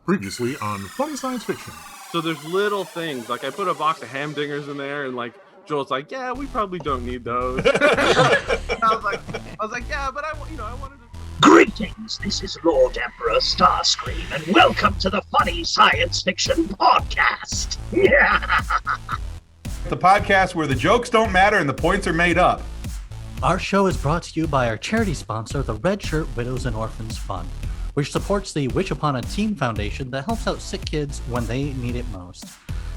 Previously on Funny Science Fiction. So there's little things, like I put a box of hamdingers in there, and like Joel's like, yeah, we probably don't need those. I was like, yeah, but I wanted to. Greetings, this is Lord Emperor Starscreaming, and welcome to the Funny Science Fiction Podcast. The podcast where the jokes don't matter and the points are made up. Our show is brought to you by our charity sponsor, the Red Shirt Widows and Orphans Fund, which supports the Wish Upon a Teen Foundation that helps out sick kids when they need it most.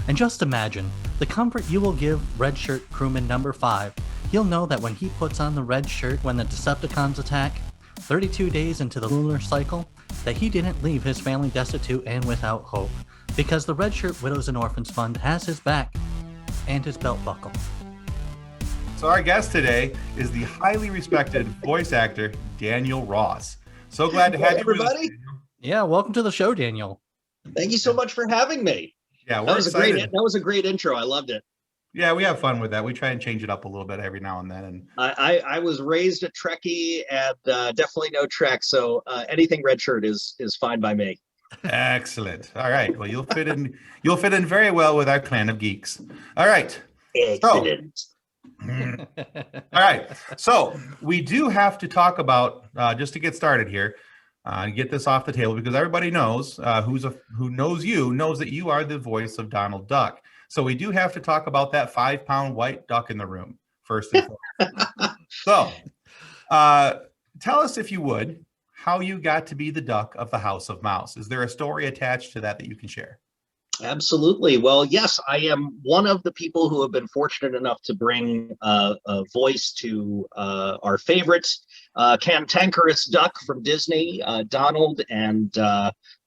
And just imagine the comfort you will give Red Shirt Crewman number 5. He'll know that when he puts on the red shirt when the Decepticons attack, 32 days into the lunar cycle, that he didn't leave his family destitute and without hope, because the Red Shirt Widows and Orphans Fund has his back and his belt buckle. So our guest today is the highly respected voice actor, Daniel Ross. So glad to have you, everybody. Yeah, welcome to the show, Daniel. Thank you so much for having me. Yeah, that was a great intro. I loved it. Yeah, we have fun with that. We try and change it up a little bit every now and then. And I was raised a Trekkie and definitely no Trek, so anything red shirt is fine by me. Excellent. All right. Well, you'll fit in very well with our clan of geeks. All right. Excellent. All right. So we do have to talk about, just to get started here, get this off the table, because everybody knows who knows you knows that you are the voice of Donald Duck. So we do have to talk about that 5-pound white duck in the room first and foremost. So tell us, if you would, how you got to be the duck of the House of Mouse. Is there a story attached to that you can share? Absolutely. Well, yes, I am one of the people who have been fortunate enough to bring a voice to our favorite cantankerous duck from Disney, Donald, and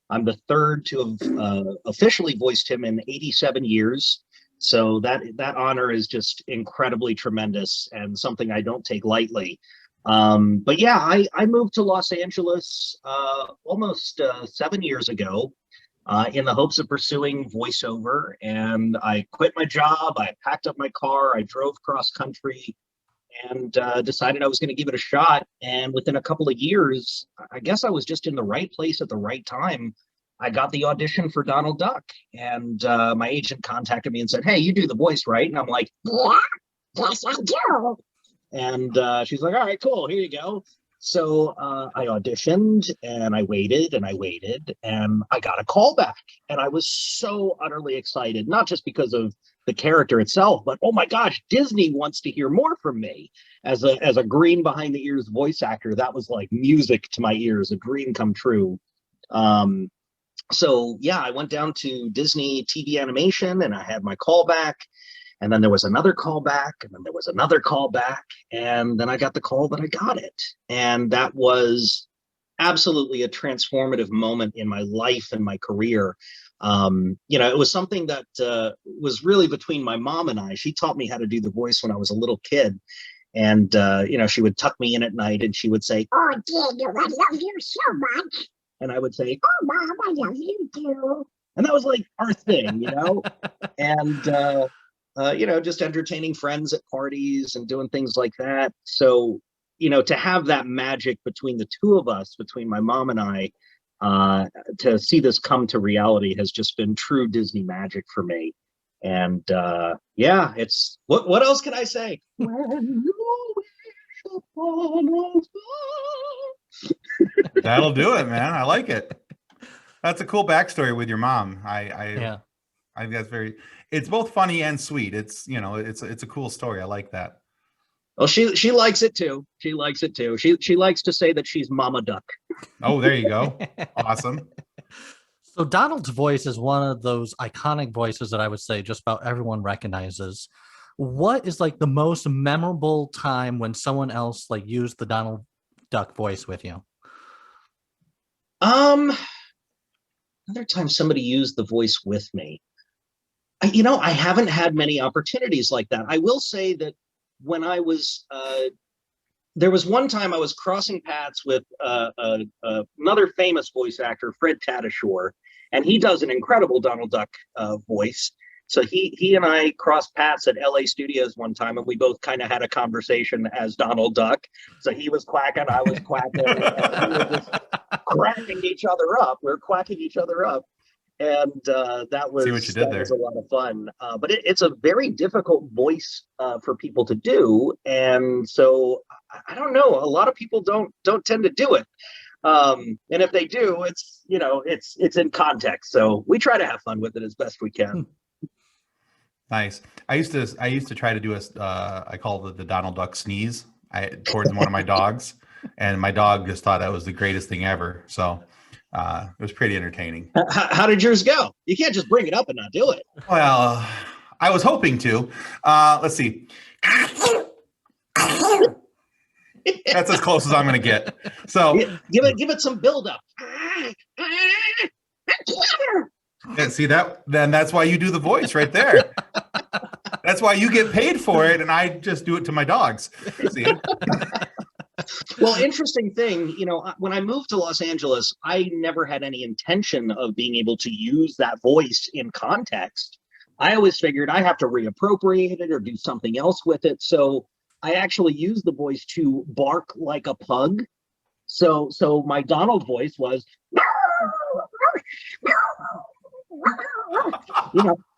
I'm the third to have officially voiced him in 87 years. So that honor is just incredibly tremendous and something I don't take lightly. But yeah, I moved to Los Angeles almost 7 years ago. In the hopes of pursuing voiceover, and I quit my job. I packed up my car. I drove cross country, and decided I was going to give it a shot. And within a couple of years, I guess I was just in the right place at the right time. I got the audition for Donald Duck, and my agent contacted me and said, "Hey, you do the voice, right?" And I'm like, "Yeah, yes, I do." And she's like, "All right, cool. Here you go." So I auditioned, and I waited and I got a call back, and I was so utterly excited, not just because of the character itself, but oh my gosh, Disney wants to hear more from me. As a green behind the ears voice actor, that was like music to my ears, a dream come true. So yeah, I went down to Disney TV Animation, and I had my call back. And then there was another call back, and then there was another call back, and then I got the call that I got it. And that was absolutely a transformative moment in my life and my career. It was something that was really between my mom and I. She taught me how to do the voice when I was a little kid. And, she would tuck me in at night, and she would say, "Oh, Daniel, I love you so much." And I would say, "Oh, Mom, I love you too." And that was like our thing, and, just entertaining friends at parties and doing things like that. So, to have that magic between the two of us, between my mom and I, to see this come to reality has just been true Disney magic for me. And it's what else can I say? That'll do it, man. I like it. That's a cool backstory with your mom. I think that's it's both funny and sweet. It's a cool story. I like that. Well, she likes it too. She likes it too. She likes to say that she's Mama Duck. Oh, there you go. Awesome. So Donald's voice is one of those iconic voices that I would say just about everyone recognizes. What is like the most memorable time when someone else like used the Donald Duck voice with you? Another time somebody used the voice with me. I haven't had many opportunities like that. I will say that when I was, there was one time I was crossing paths with another famous voice actor, Fred Tatasciore, and he does an incredible Donald Duck voice. So he and I crossed paths at LA Studios one time, and we both kind of had a conversation as Donald Duck. So he was quacking, I was quacking. And cracking each other up. We were quacking each other up. And that was See what you did there. was a lot of fun. But it's a very difficult voice for people to do, and so I don't know. A lot of people don't tend to do it, and if they do, it's it's in context. So we try to have fun with it as best we can. Nice. I used to try to do I call it the Donald Duck sneeze towards one of my dogs, and my dog just thought that was the greatest thing ever. So. It was pretty entertaining. How did yours go? You can't just bring it up and not do it. Well, I was hoping to. Let's see. That's as close as I'm going to get. So give it some buildup. Yeah, see that? Then that's why you do the voice right there. That's why you get paid for it, and I just do it to my dogs. See? Well, interesting thing, when I moved to Los Angeles, I never had any intention of being able to use that voice in context. I always figured I have to reappropriate it or do something else with it. So I actually used the voice to bark like a pug. So my Donald voice was,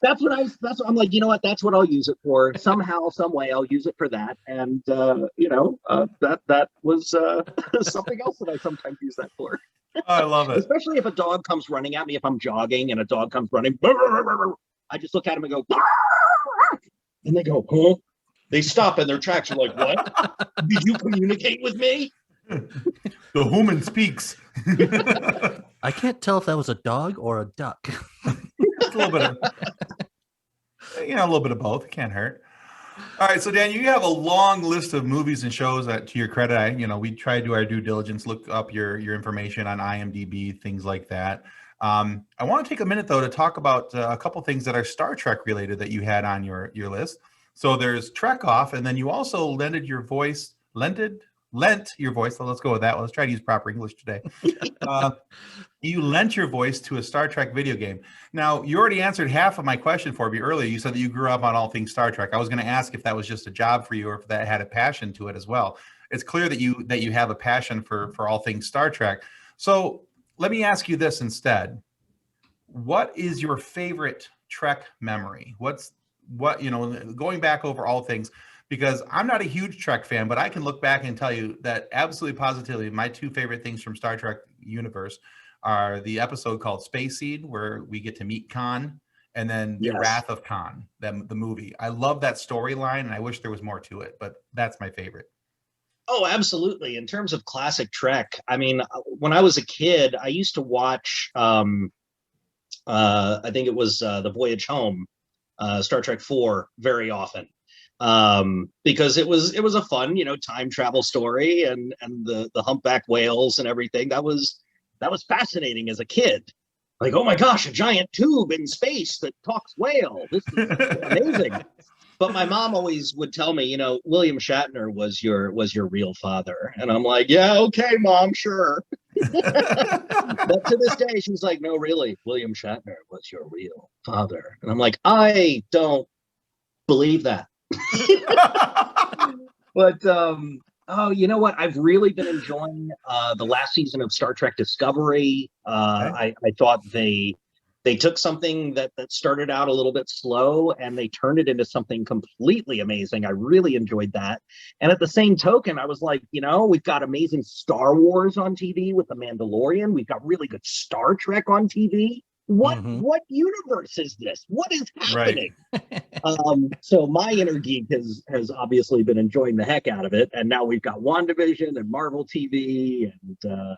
that's what I'm like, that's what I'll use it for. Somehow, some way I'll use it for that. And, that was something else that I sometimes use that for. I love it. Especially if a dog comes running at me, if I'm jogging and a dog comes running, I just look at him and go, and they go, huh? They stop in their tracks. You're like, what? Did you communicate with me? The human speaks. I can't tell if that was a dog or a duck. It's a little bit of, a little bit of both. It can't hurt. All right, so Dan, you have a long list of movies and shows that, to your credit, we try to do our due diligence, look up your information on IMDb, things like that. I want to take a minute though to talk about a couple things that are Star Trek related that you had on your list. So there's Trek Off, and then you also lent your voice. So let's go with that one. Let's try to use proper English today. You lent your voice to a Star Trek video game. Now, you already answered half of my question for me earlier. You said that you grew up on all things Star Trek. I was going to ask if that was just a job for you or if that had a passion to it as well. It's clear that you have a passion for all things Star Trek. So let me ask you this instead. What is your favorite Trek memory? Going back over all things, because I'm not a huge Trek fan, but I can look back and tell you that absolutely positively my two favorite things from Star Trek universe are the episode called Space Seed, where we get to meet Khan, and then The Wrath of Khan, the movie. I love that storyline, and I wish there was more to it, but that's my favorite. Oh, absolutely. In terms of classic Trek, I mean, when I was a kid, I used to watch, I think it was The Voyage Home, Star Trek 4, very often. Because it was a fun, time travel story, and the humpback whales and everything. That was fascinating as a kid. Like, oh my gosh, a giant tube in space that talks whale. This is amazing. But my mom always would tell me, William Shatner was your real father. And I'm like, yeah, okay, Mom, sure. But to this day, she's like, no, really, William Shatner was your real father. And I'm like, I don't believe that. But you know what? I've really been enjoying the last season of Star Trek Discovery. I thought they took something that started out a little bit slow and they turned it into something completely amazing. I really enjoyed that. And at the same token, I was like, we've got amazing Star Wars on TV with The Mandalorian. We've got really good Star Trek on TV. What universe is this? What is happening? Right. So my inner geek has obviously been enjoying the heck out of it, and now we've got WandaVision and Marvel TV, and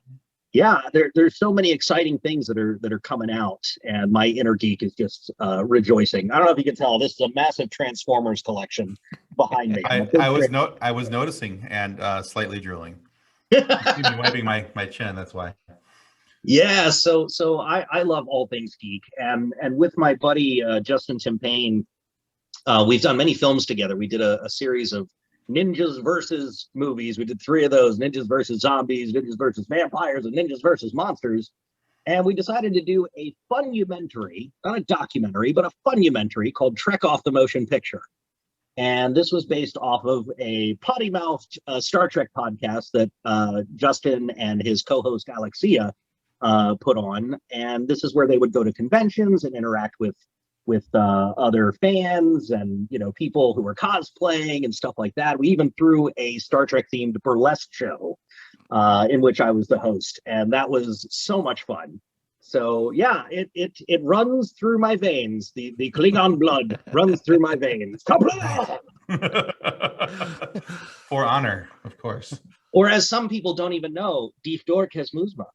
there's so many exciting things that are coming out, and my inner geek is just rejoicing. I don't know if you can tell, this is a massive Transformers collection behind me. I was noticing and slightly drooling. Even wiping my chin. That's why. Yeah, so I love all things geek, and with my buddy Justin Timpain, we've done many films together. We did a series of ninjas versus movies. We did 3 of those: ninjas versus zombies, ninjas versus vampires, and ninjas versus monsters. And we decided to do a funumentary, not a documentary, but a funumentary called Trek Off the Motion Picture. And this was based off of a potty-mouthed Star Trek podcast that Justin and his co-host Alexia put on. And this is where they would go to conventions and interact with other fans and, you know, people who were cosplaying and stuff like that. We even threw a Star Trek themed burlesque show in which I was the host, and that was so much fun. So yeah, it runs through my veins. The Klingon blood runs through my veins. For honor, of course. Or as some people don't even know, Dief Dork has Muzma.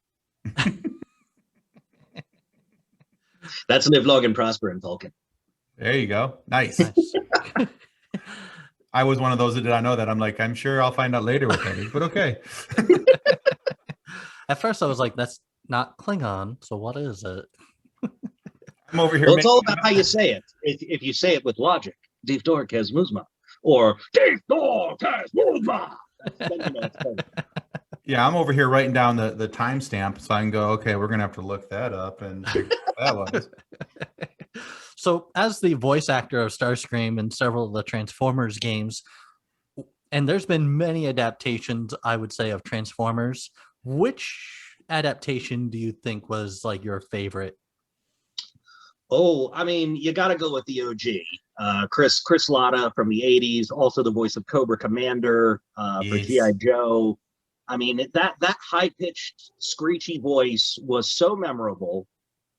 That's live long and prosper in Vulcan. There you go. Nice. I was one of those that did not know that. I'm like, I'm sure I'll find out later what that is, but okay. At first I was like, that's not Klingon, so what is it? I'm over here. Well, it's all about how you say it. If you say it with logic, Dief Dork has Muzma, or Dief Dork has Muzma. Then you know it's funny. Yeah, I'm over here writing down the timestamp so I can go, okay, we're going to have to look that up and figure out what that was. So as the voice actor of Starscream in several of the Transformers games, and there's been many adaptations, I would say, of Transformers, which adaptation do you think was like your favorite? Oh, I mean, you got to go with the OG. Chris Latta from the 80s, also the voice of Cobra Commander for G.I. Joe. I mean, that high-pitched, screechy voice was so memorable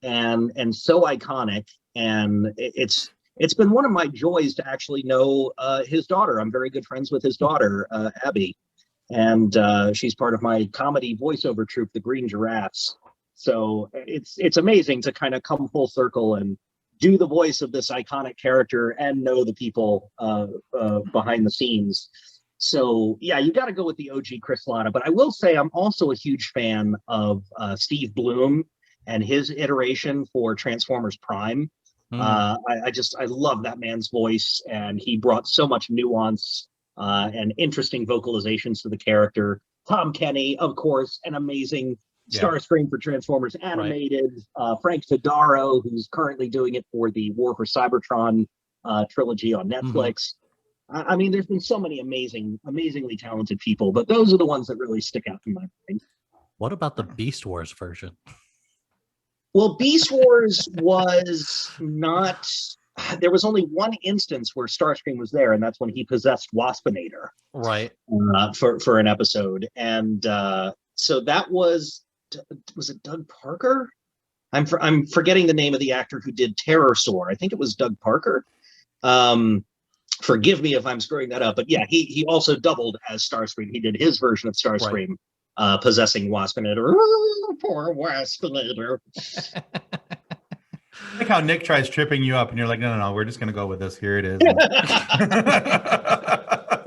and so iconic. And it's been one of my joys to actually know his daughter. I'm very good friends with his daughter, Abby. And she's part of my comedy voiceover troupe, the Green Giraffes. So it's amazing to kind of come full circle and do the voice of this iconic character and know the people behind the scenes. So yeah, you got to go with the OG Chris Latta. But I will say I'm also a huge fan of Steve Bloom and his iteration for Transformers Prime. I love that man's voice, and he brought so much nuance and interesting vocalizations to the character. Tom Kenny, of course, an amazing Starscream for Transformers Animated. Right. Frank Todaro, who's currently doing it for the War for Cybertron trilogy on Netflix. I mean, there's been so many amazingly talented people, but those are the ones that really stick out in my mind. What about the Beast Wars version? Well, Beast Wars was not... There was only one instance where Starscream was there, and that's when he possessed Waspinator. Right. For an episode. And so that was it Doug Parker? I'm forgetting the name of the actor who did Terrorsaur. I think it was Doug Parker. Forgive me if I'm screwing that up, but yeah, he also doubled as Starscream. He did his version of Starscream, possessing Waspinator. Oh, poor Waspinator. I like how Nick tries tripping you up, and you're like, no, we're just going to go with this. Here it is.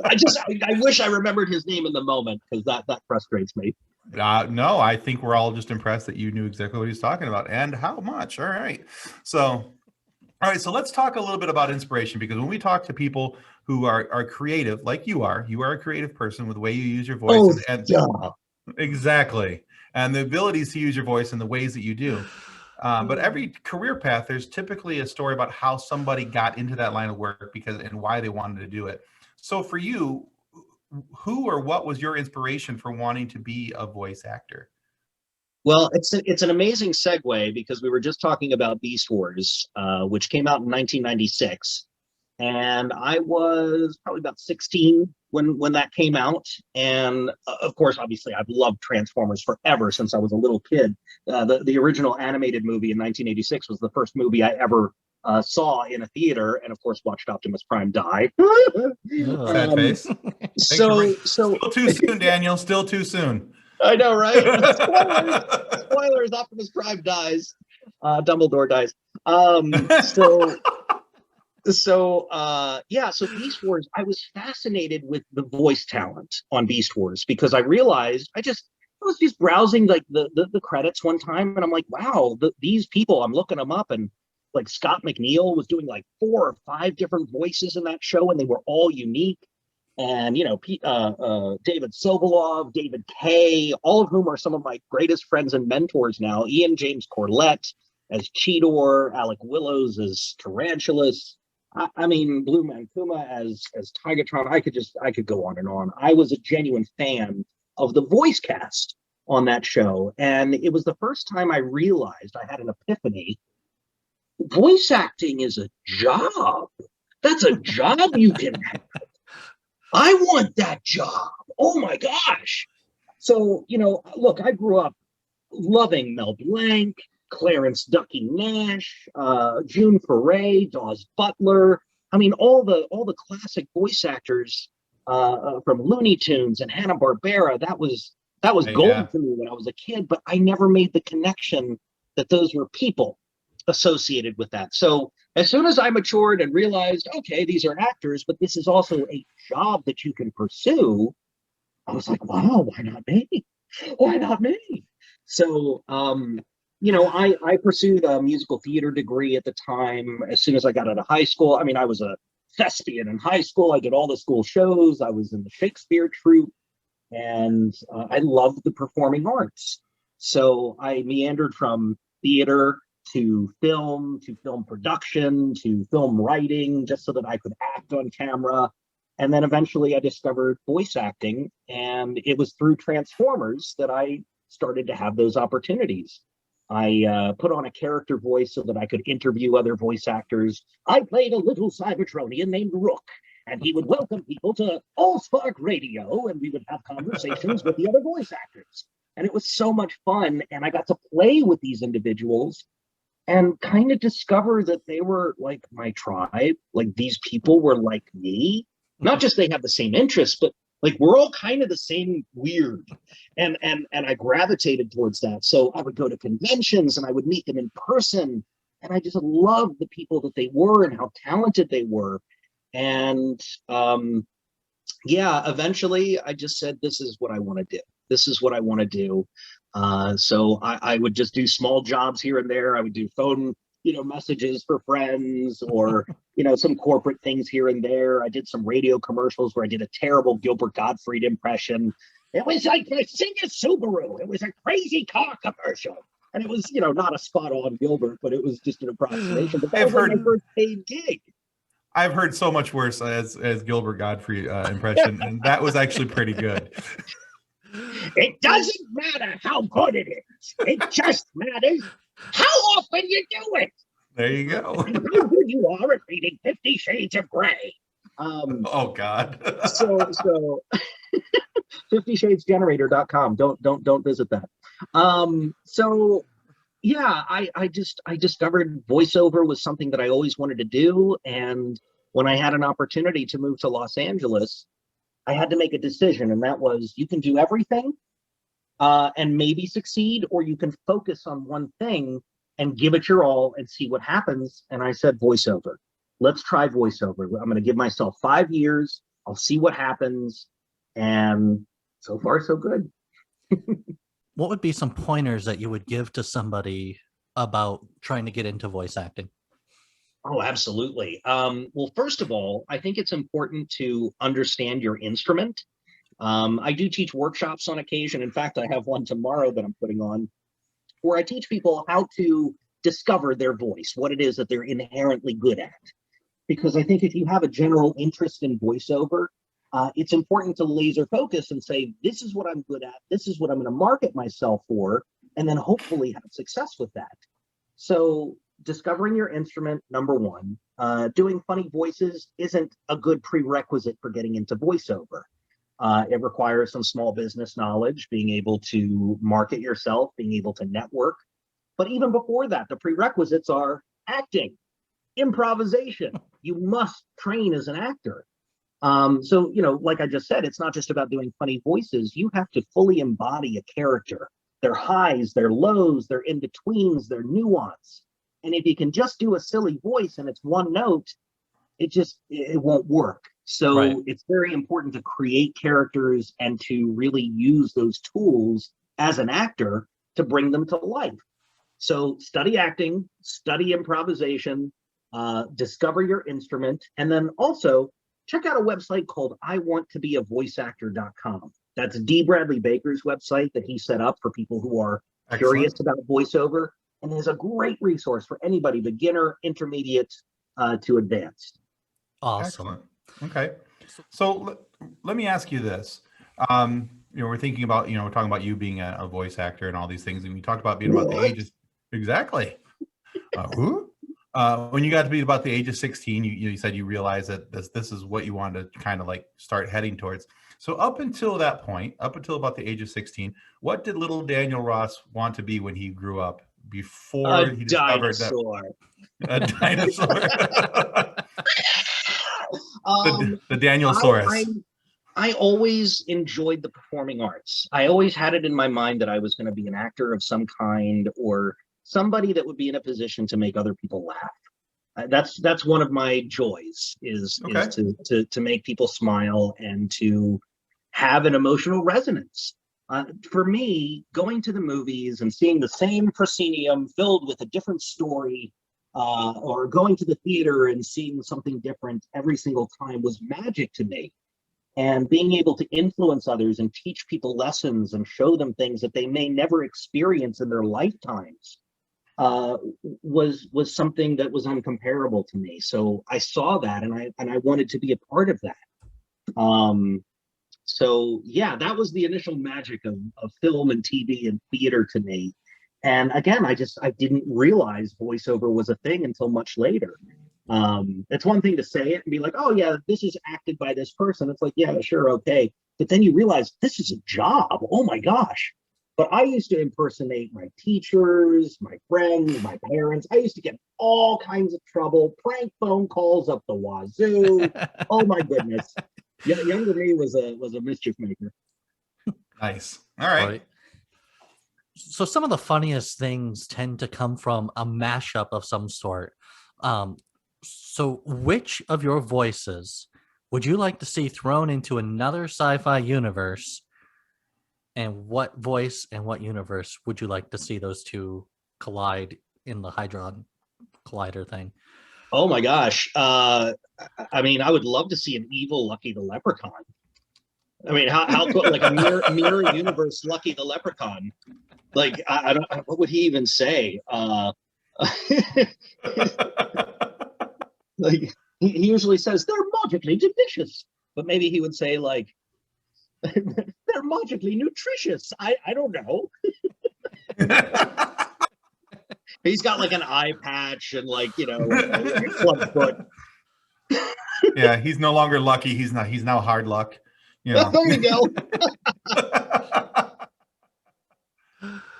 I wish I remembered his name in the moment, because that frustrates me. No, I think we're all just impressed that you knew exactly what he's talking about and how much. All right. So let's talk a little bit about inspiration, because when we talk to people who are creative, like you are a creative person with the way you use your voice. Exactly. And the abilities to use your voice in the ways that you do. But every career path, there's typically a story about how somebody got into that line of work and why they wanted to do it. So for you, who or what was your inspiration for wanting to be a voice actor? Well, it's an amazing segue, because we were just talking about Beast Wars, which came out in 1996. And I was probably about 16 when that came out. And of course, obviously, I've loved Transformers forever since I was a little kid. The original animated movie in 1986 was the first movie I ever saw in a theater, and of course watched Optimus Prime die. Sad face. So still too soon, Daniel. Still too soon. I know, right? Spoilers. Optimus Prime dies. Dumbledore dies. So Beast Wars, I was fascinated with the voice talent on Beast Wars, because I realized I was just browsing like the credits one time, and I'm like, wow, these people, I'm looking them up, and like Scott McNeil was doing like 4 or 5 different voices in that show, and they were all unique. And David Sobolov, David Kay, all of whom are some of my greatest friends and mentors now. Ian James Corlett as Cheetor, Alec Willows as Tarantulas. I mean, Blue Man Kuma as Tigatron. I could go on and on. I was a genuine fan of the voice cast on that show, and it was the first time I realized I had an epiphany. Voice acting is a job. That's a job you can have. I want that job. Oh my gosh. So, look, I grew up loving Mel Blanc, Clarence Ducky Nash, June Foray, Dawes Butler. I mean, all the classic voice actors from Looney Tunes and Hanna-Barbera. That was gold to me when I was a kid, but I never made the connection that those were people associated with that. So as soon as I matured and realized, okay, these are actors, but this is also a job that you can pursue, I was like, wow, why not me? Why not me? So, I pursued a musical theater degree at the time. As soon as I got out of high school, I mean, I was a thespian in high school. I did all the school shows. I was in the Shakespeare troupe, and I loved the performing arts. So I meandered from theater to film production, to film writing, just so that I could act on camera. And then eventually I discovered voice acting, and it was through Transformers that I started to have those opportunities. I put on a character voice so that I could interview other voice actors. I played a little Cybertronian named Rook, and he would welcome people to Allspark Radio, and we would have conversations with the other voice actors. And it was so much fun, and I got to play with these individuals and kind of discover that they were like my tribe. Like, these people were like me. Not just they have the same interests, but like we're all kind of the same weird. And I gravitated towards that. So I would go to conventions and I would meet them in person. And I just loved the people that they were and how talented they were. And eventually I just said, this is what I want to do. This is what I want to do. So I would just do small jobs here and there. I would do phone messages for friends, or some corporate things here and there. I did some radio commercials where I did a terrible Gilbert Gottfried impression. It was like sing a Subaru. It was a crazy car commercial, and it was not a spot on Gilbert, but it was just an approximation. But that was my first paid gig. I've heard so much worse as Gilbert Gottfried impression, and that was actually pretty good. It doesn't matter how good it is. It just matters how often you do it. There you go. And how good you are at reading 50 Shades of Grey. Oh God. so 50shadesgenerator.com. Don't visit that. I discovered voiceover was something that I always wanted to do, and when I had an opportunity to move to Los Angeles, I had to make a decision, and that was, you can do everything and maybe succeed, or you can focus on one thing and give it your all and see what happens. And I said, voiceover. Let's try voiceover. I'm going to give myself 5 years. I'll see what happens. And so far, so good. What would be some pointers that you would give to somebody about trying to get into voice acting? Oh, absolutely. Well, first of all, I think it's important to understand your instrument. I do teach workshops on occasion. In fact, I have one tomorrow that I'm putting on where I teach people how to discover their voice, what it is that they're inherently good at. Because I think if you have a general interest in voiceover, it's important to laser focus and say, this is what I'm good at. This is what I'm going to market myself for, and then hopefully have success with that. So discovering your instrument, number one. Doing funny voices isn't a good prerequisite for getting into voiceover. It requires some small business knowledge, being able to market yourself, being able to network. But even before that, the prerequisites are acting, improvisation. You must train as an actor. So, like I just said, it's not just about doing funny voices. You have to fully embody a character, their highs, their lows, their in-betweens, their nuance. And if you can just do a silly voice and it's one note, it won't work. So right. It's very important to create characters and to really use those tools as an actor to bring them to life. So study acting, study improvisation, discover your instrument, and then also check out a website called iwanttobeavoiceactor.com. That's D. Bradley Baker's website that he set up for people who are curious about voiceover. And there's a great resource for anybody, beginner, intermediate, to advanced. awesome. Excellent. Okay. So let me ask you this. We're thinking about, we're talking about you being a voice actor and all these things, and we talked about being about the ages. Exactly. Who? When you got to be about the age of 16, you said you realized that this is what you wanted to kind of like start heading towards. So up until that point, up until about the age of 16, what did little Daniel Ross want to be when he grew up before he discovered dinosaur. that a dinosaur? The Danielsaurus. I always enjoyed the performing arts. I always had it in my mind that I was going to be an actor of some kind, or somebody that would be in a position to make other people laugh. That's one of my joys is to make people smile and to have an emotional resonance. For me, going to the movies and seeing the same proscenium filled with a different story, or going to the theater and seeing something different every single time was magic to me. And being able to influence others and teach people lessons and show them things that they may never experience in their lifetimes was something that was uncomparable to me. So I saw that, and I wanted to be a part of that. So yeah, that was the initial magic of film and TV and theater to me. And again, I didn't realize voiceover was a thing until much later. It's one thing to say it and be like, oh yeah, this is acted by this person. It's like, yeah, sure, okay. But then you realize this is a job. Oh my gosh. But I used to impersonate my teachers, my friends, my parents. I used to get all kinds of trouble, prank phone calls up the wazoo. Oh my goodness. Yeah, younger me was a mischief maker. Nice. All right. So some of the funniest things tend to come from a mashup of some sort. So which of your voices would you like to see thrown into another sci-fi universe? And what voice and what universe would you like to see those two collide in the Hydron Collider thing? Oh my gosh. I mean, I would love to see an evil Lucky the Leprechaun. I mean, how cool, like a mirror universe Lucky the Leprechaun. Like, I don't, what would he even say? Like, he usually says, they're magically delicious. But maybe he would say, like, they're magically nutritious. I don't know. He's got like an eye patch and like, a club foot. Yeah, he's no longer lucky. He's now hard luck. There you go.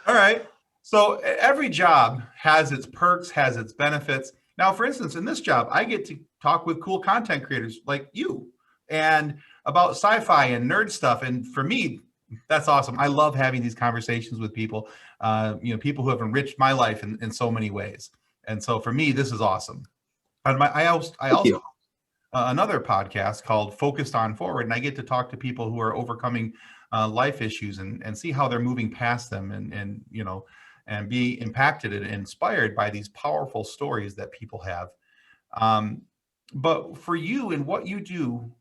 All right. So every job has its perks, has its benefits. Now, for instance, in this job, I get to talk with cool content creators like you and about sci-fi and nerd stuff. And for me, that's awesome. I love having these conversations with people, people who have enriched my life in so many ways. And so for me, this is awesome. And I also another podcast called Focused on Forward, and I get to talk to people who are overcoming life issues and see how they're moving past them and be impacted and inspired by these powerful stories that people have. But for you and what you do,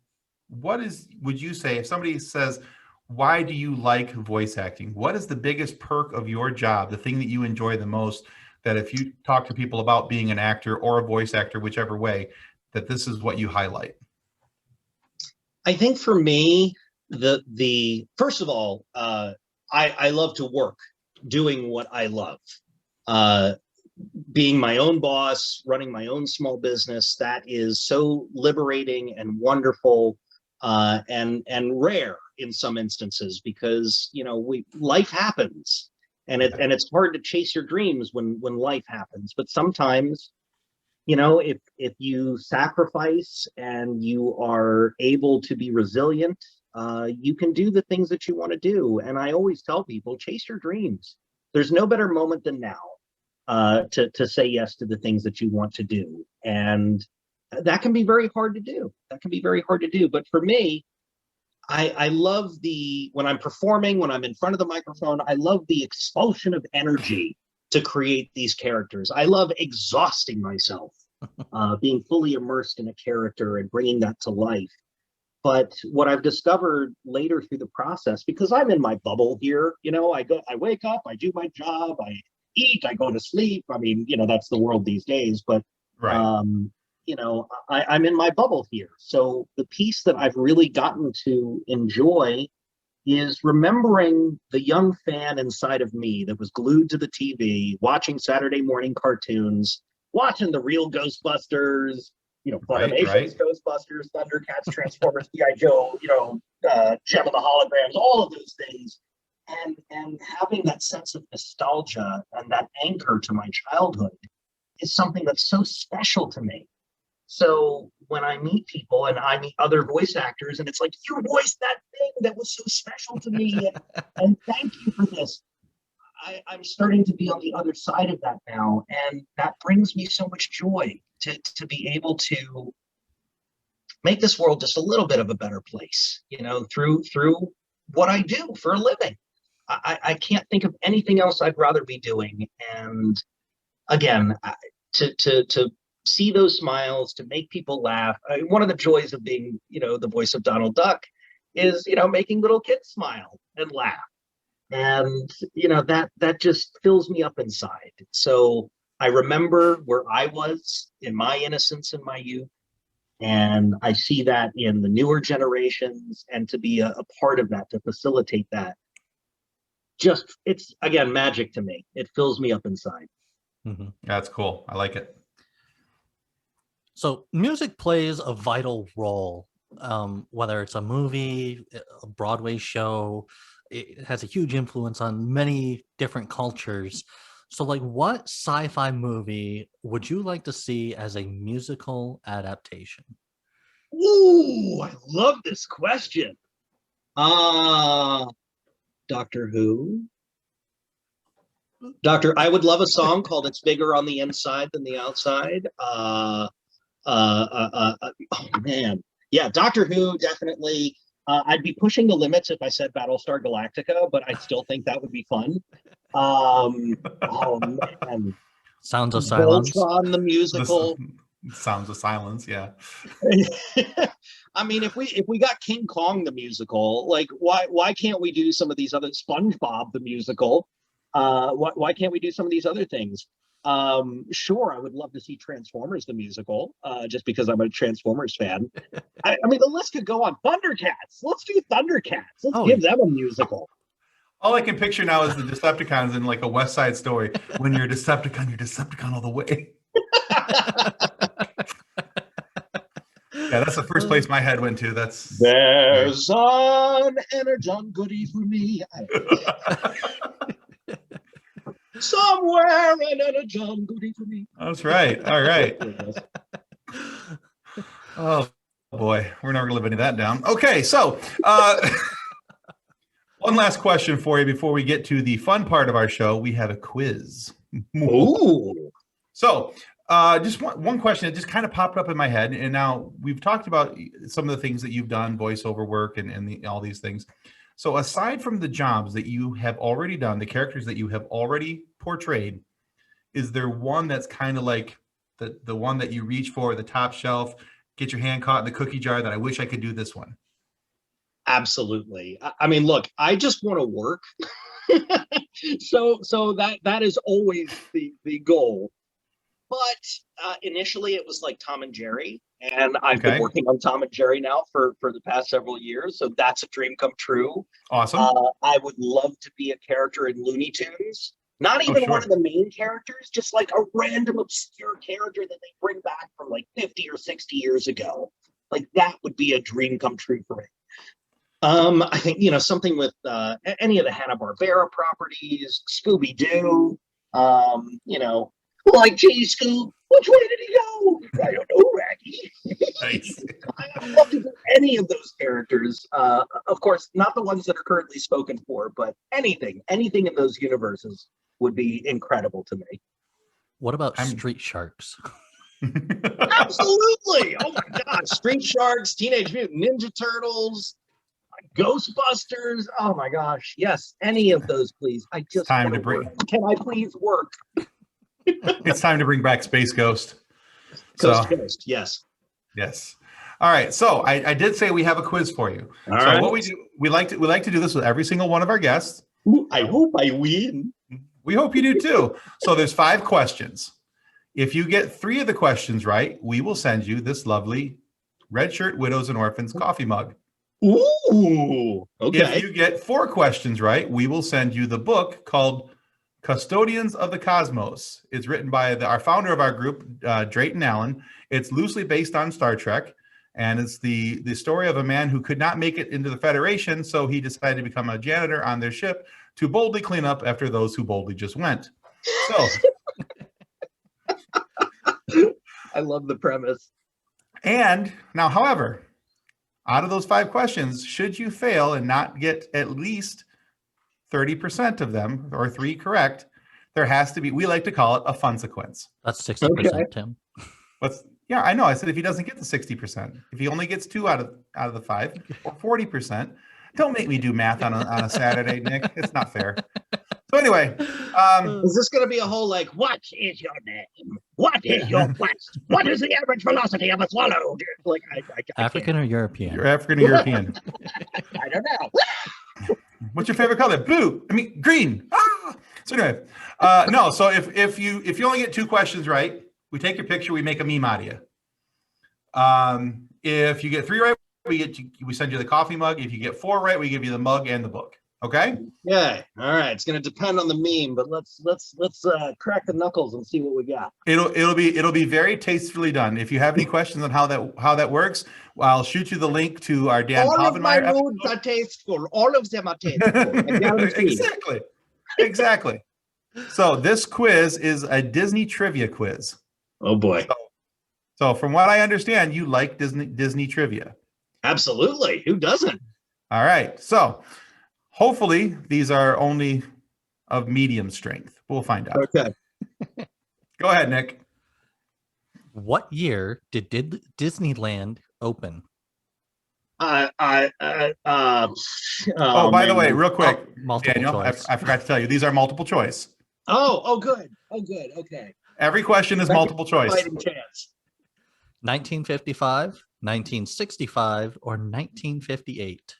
would you say, if somebody says, why do you like voice acting? What is the biggest perk of your job, the thing that you enjoy the most, that if you talk to people about being an actor or a voice actor, whichever way, that this is what you highlight? I think for me, the first of all, I love to work doing what I love. Being my own boss, running my own small business, that is so liberating and wonderful, and rare in some instances, because life happens, and it's hard to chase your dreams when life happens. But sometimes, if you sacrifice and you are able to be resilient, you can do the things that you want to do. And I always tell people, chase your dreams. There's no better moment than now to say yes to the things that you want to do. And that can be very hard to do. But for me, I love when I'm performing, when I'm in front of the microphone, I love the expulsion of energy to create these characters. I love exhausting myself, being fully immersed in a character and bringing that to life. But what I've discovered later through the process, because I'm in my bubble here, I wake up, I do my job, I eat, I go to sleep. I mean, that's the world these days. But right. I'm in my bubble here. So the piece that I've really gotten to enjoy is remembering the young fan inside of me that was glued to the TV, watching Saturday morning cartoons, watching the real Ghostbusters, Funimation's Ghostbusters, Thundercats, Transformers, G.I. Joe, Gem of the Holograms, all of those things. And having that sense of nostalgia and that anchor to my childhood is something that's so special to me. So when I meet people and I meet other voice actors and it's like, you voiced that thing that was so special to me and thank you for this. I'm starting to be on the other side of that now. And that brings me so much joy to be able to make this world just a little bit of a better place, through what I do for a living. I can't think of anything else I'd rather be doing. And again, to see those smiles, to make people laugh. One of the joys of being, the voice of Donald Duck is, making little kids smile and laugh. And, that just fills me up inside. So I remember where I was in my innocence and my youth. And I see that in the newer generations, and to be a part of that, to facilitate that. It's, again, magic to me. It fills me up inside. Mm-hmm. That's cool. I like it. So music plays a vital role, whether it's a movie, a Broadway show. It has a huge influence on many different cultures. So, what sci-fi movie would you like to see as a musical adaptation? Ooh, I love this question. Doctor Who. I would love a song called "It's Bigger on the Inside Than the Outside." Oh man, yeah, Doctor Who definitely. I'd be pushing the limits if I said Battlestar Galactica, but I still think that would be fun. Oh man, Sounds of Silence. Voltron the musical. Sounds of Silence, yeah. I mean, if we got King Kong the musical, why can't we do some of these other SpongeBob the musical? Why can't we do some of these other things? Sure, I would love to see Transformers the musical, just because I'm a Transformers fan. I mean, the list could go on. Thundercats. Let's do Thundercats. Let's give them a musical. All I can picture now is the Decepticons in a West Side Story. When you're a Decepticon all the way. Yeah, that's the first place my head went to. There's an energon goodie for me. Somewhere an energon goodie for me. That's right. All right. Oh boy, we're never gonna live any of that down. Okay, so one last question for you before we get to the fun part of our show. We have a quiz. Ooh. So just one question that just kind of popped up in my head, and now we've talked about some of the things that you've done, voiceover work, and all these things. So aside from the jobs that you have already done, the characters that you have already portrayed, is there one that's kind of like the one that you reach for, the top shelf, get your hand caught in the cookie jar that I wish I could do this one? Absolutely. I mean, look, I just want to work. so that is always the goal. But initially it was like Tom and Jerry, and I've been working on Tom and Jerry now for the past several years. So that's a dream come true. Awesome. I would love to be a character in Looney Tunes. Not even one of the main characters, just like a random obscure character that they bring back from 50 or 60 years ago. That would be a dream come true for me. I think, something with any of the Hanna-Barbera properties, Scooby-Doo, Gee Scoob, which way did he go? I don't know, Raggy. Nice. I'd love to do any of those characters. Of course, not the ones that are currently spoken for, but anything in those universes would be incredible to me. What about Street Sharks? Absolutely. Oh my gosh. Street Sharks, Teenage Mutant Ninja Turtles, Ghostbusters. Oh my gosh. Yes. Any of those, please. I just time to bring. Can I please work? It's time to bring back Space Ghost. Ghost, yes. Yes. All right. So I did say we have a quiz for you. All right. What we do, we like to do this with every single one of our guests. Ooh, I hope I win. We hope you do too. So there's 5 questions. If you get 3 of the questions right, we will send you this lovely Red Shirt Widows and Orphans coffee mug. Ooh. Okay. If you get 4 questions right, we will send you the book called Custodians of the Cosmos. It's written by our founder of our group, Drayton Allen. It's loosely based on Star Trek, and it's the story of a man who could not make it into the Federation, so he decided to become a janitor on their ship to boldly clean up after those who boldly just went. So, I love the premise. and now, however, out of those 5 questions, should you fail and not get at least 30% of them or 3 correct, there has to be, we like to call it a fun sequence. That's 60%, Tim. Yeah, I know. I said if he doesn't get the 60%, if he only gets 2 out of the 5 or 40%, don't make me do math on a Saturday, Nick. It's not fair. So anyway, Is this going to be a whole like, what is your name? What is your quest? What is the average velocity of a swallow? Like, I African or European? you're African or European. I don't know. What's your favorite color? Blue. I mean, green. Ah! So anyway, no. So if you only get 2 questions right, we take your picture, we make a meme out of you. If you get 3 right, we send you the coffee mug. If you get 4 right, we give you the mug and the book. Okay. Yeah. All right. It's going to depend on the meme, but let's crack the knuckles and see what we got. It'll be very tastefully done. If you have any questions on how that works, I'll shoot you the link to our Dan All of my Povenmire moods are tasteful. All of them are tasteful. I guarantee. Exactly. So this quiz is a Disney trivia quiz. Oh boy. So from what I understand, you like Disney trivia. Absolutely. Who doesn't? All right. So hopefully these are only of medium strength. We'll find out. Okay. Go ahead, Nick. What year did Disneyland open? Oh, by the way, real quick, Multiple Daniel, choice. I forgot to tell you, these are multiple choice. Oh, good. Okay. Every question is multiple choice. Fighting chance. 1955, 1965, or 1958?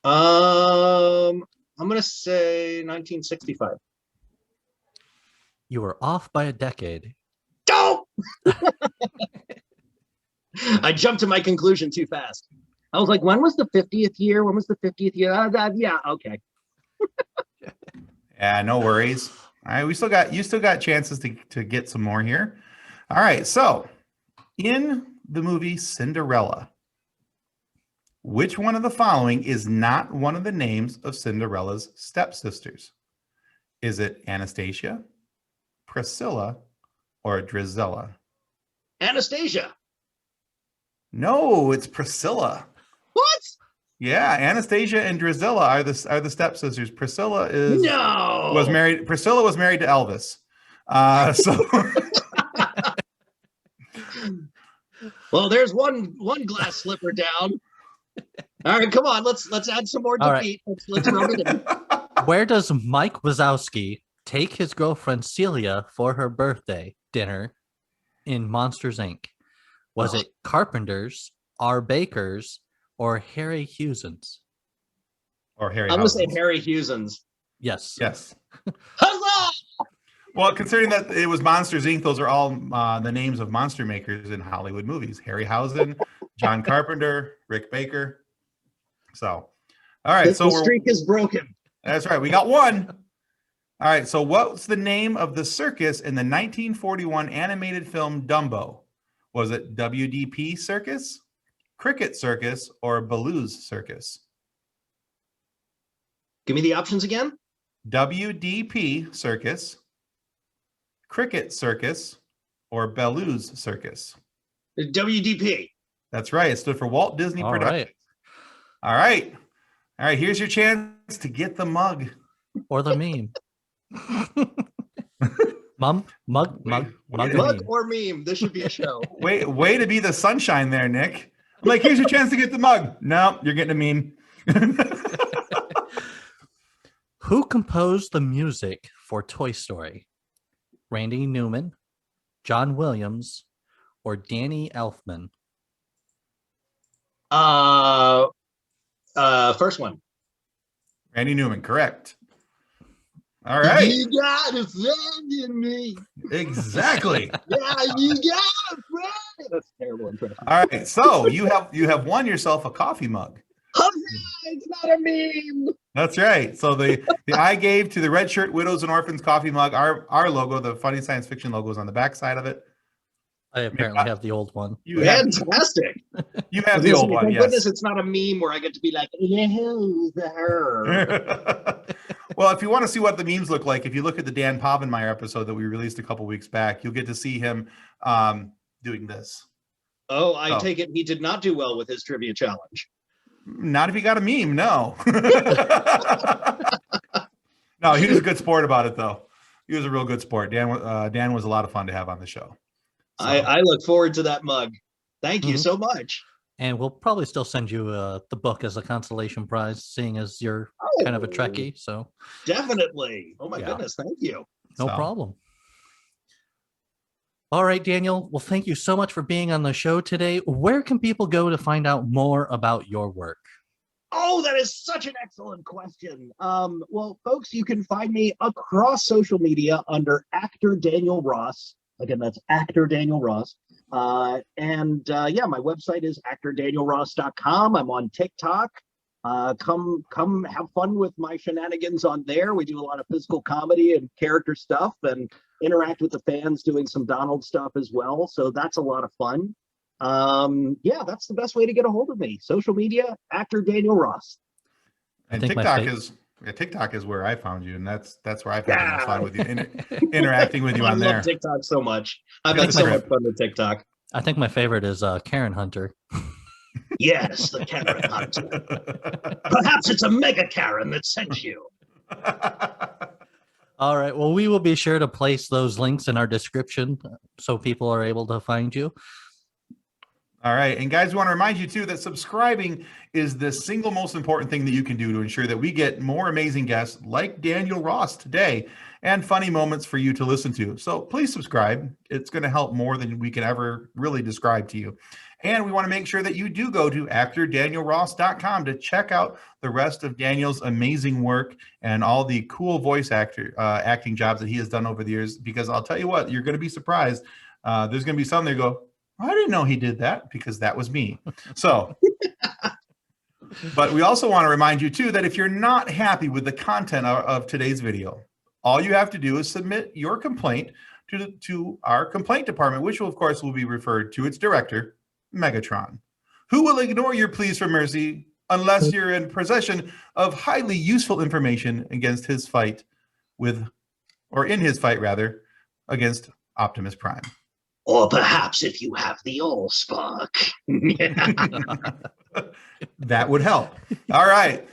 I'm gonna say 1965. You were off by a decade. Go! I jumped to my conclusion too fast. I was like, when was the 50th year? When was the 50th year? Yeah, okay. Yeah, no worries. All right, you still got chances to get some more here. All right, so in the movie Cinderella, which one of the following is not one of the names of Cinderella's stepsisters? Is it Anastasia, Priscilla, or Drizella? Anastasia. No, it's Priscilla. What? Yeah, Anastasia and Drizella are the stepsisters. Priscilla was married. Priscilla was married to Elvis. Well, there's one glass slipper down. All right, come on. Let's add some more defeat. Right. Let's rub it in. Where does Mike Wazowski take his girlfriend Celia for her birthday dinner in Monsters Inc.? Was it Carpenter's, R. Baker's, or Harry Hewson's? Or Harry. I'm gonna say Harry Hewson's. Yes. Huzzah! Well, considering that it was Monsters Inc., those are all the names of monster makers in Hollywood movies: Harryhausen, John Carpenter, Rick Baker. So, all right. The streak is broken. That's right. We got one. All right. So, what's the name of the circus in the 1941 animated film Dumbo? Was it WDP Circus, Cricket Circus, or Baloo's Circus? Give me the options again. WDP Circus, Cricket Circus, or Baloo's Circus? WDP. That's right. It stood for Walt Disney All Productions. right. All right. Here's your chance to get the mug. Or the meme. Mug or meme. This should be a show. Way to be the sunshine there, Nick. I'm like, here's your chance to get the mug. No, you're getting a meme. Who composed the music for Toy Story? Randy Newman, John Williams, or Danny Elfman? First one. Randy Newman, correct. All right. You got a friend in me. Exactly. Yeah, you got a friend. That's a terrible impression. All right. So you have won yourself a coffee mug. It's not a meme. That's right. So the I gave to the Red Shirt Widows and Orphans coffee mug. Our logo, the Funny Science Fiction logo, is on the back side of it. I apparently have the old one. You have Fantastic. the old one. Thank Yes. goodness it's not a meme where I get to be like, who's her? Well, if you want to see what the memes look like, if you look at the Dan Povenmire episode that we released a couple weeks back, you'll get to see him doing this. Oh, I take it he did not do well with his trivia challenge. Not if you got a meme, no. No, he was a good sport about it, though. He was a real good sport. Dan was a lot of fun to have on the show. So. I look forward to that mug. Thank you so much. And we'll probably still send you the book as a consolation prize, seeing as you're kind of a Trekkie. So definitely. Oh my goodness, thank you. No problem. All right, Daniel. Well, thank you so much for being on the show today. Where can people go to find out more about your work? Oh, that is such an excellent question. Well, folks, you can find me across social media under actor Daniel Ross. Again, that's actor Daniel Ross. My website is actordanielross.com. I'm on TikTok. Come have fun with my shenanigans on there. We do a lot of physical comedy and character stuff and interact with the fans doing some Donald stuff as well. So that's a lot of fun. That's the best way to get a hold of me. Social media, actor Daniel Ross. And TikTok is where I found you, and that's where I've had the most fun with you, interacting with you on there. I love TikTok so much. I've had so much fun with TikTok. I think my favorite is Karen Hunter. Yes, the Karen Hunter. Perhaps it's a mega Karen that sent you. All right. Well, we will be sure to place those links in our description so people are able to find you. All right. And guys, we want to remind you, too, that subscribing is the single most important thing that you can do to ensure that we get more amazing guests like Daniel Ross today and funny moments for you to listen to. So please subscribe. It's going to help more than we can ever really describe to you. And we want to make sure that you do go to actordanielross.com to check out the rest of Daniel's amazing work and all the cool voice acting jobs that he has done over the years. Because I'll tell you what, you're going to be surprised. There's going to be some that go, I didn't know he did that, because that was me. So, but we also want to remind you, too, that if you're not happy with the content of today's video, all you have to do is submit your complaint to our complaint department, which will, of course, will be referred to its director, Megatron, who will ignore your pleas for mercy unless you're in possession of highly useful information against his fight in his fight against Optimus Prime. Or perhaps if you have the Allspark. That would help. All right.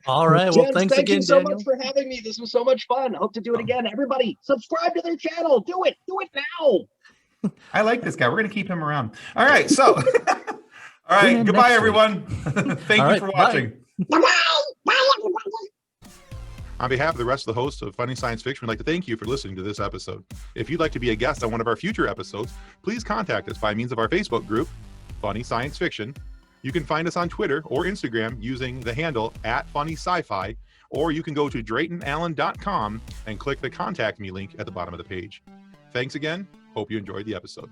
All right. Well, Gents, thank you again, so Daniel. much for having me. This was so much fun. I hope to do it again. Everybody, subscribe to their channel. Do it. Do it now. I like this guy. We're going to keep him around. All right. So, all right. Goodbye, everyone. Thank you for watching. On behalf of the rest of the hosts of Funny Science Fiction, we'd like to thank you for listening to this episode. If you'd like to be a guest on one of our future episodes, please contact us by means of our Facebook group, Funny Science Fiction. You can find us on Twitter or Instagram using the handle @FunnySci-Fi, or you can go to DraytonAllen.com and click the Contact Me link at the bottom of the page. Thanks again. Hope you enjoyed the episode.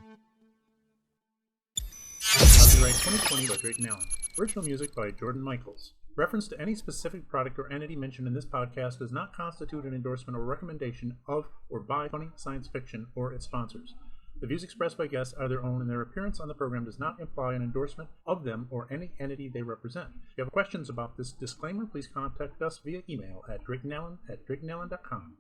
Copyright 2020 by Drayton Allen. Original music by Jordan Michaels. Reference to any specific product or entity mentioned in this podcast does not constitute an endorsement or recommendation of or by Funny Science Fiction or its sponsors. The views expressed by guests are their own, and their appearance on the program does not imply an endorsement of them or any entity they represent. If you have questions about this disclaimer, please contact us via email at DraytonAllen@DraytonAllen.com.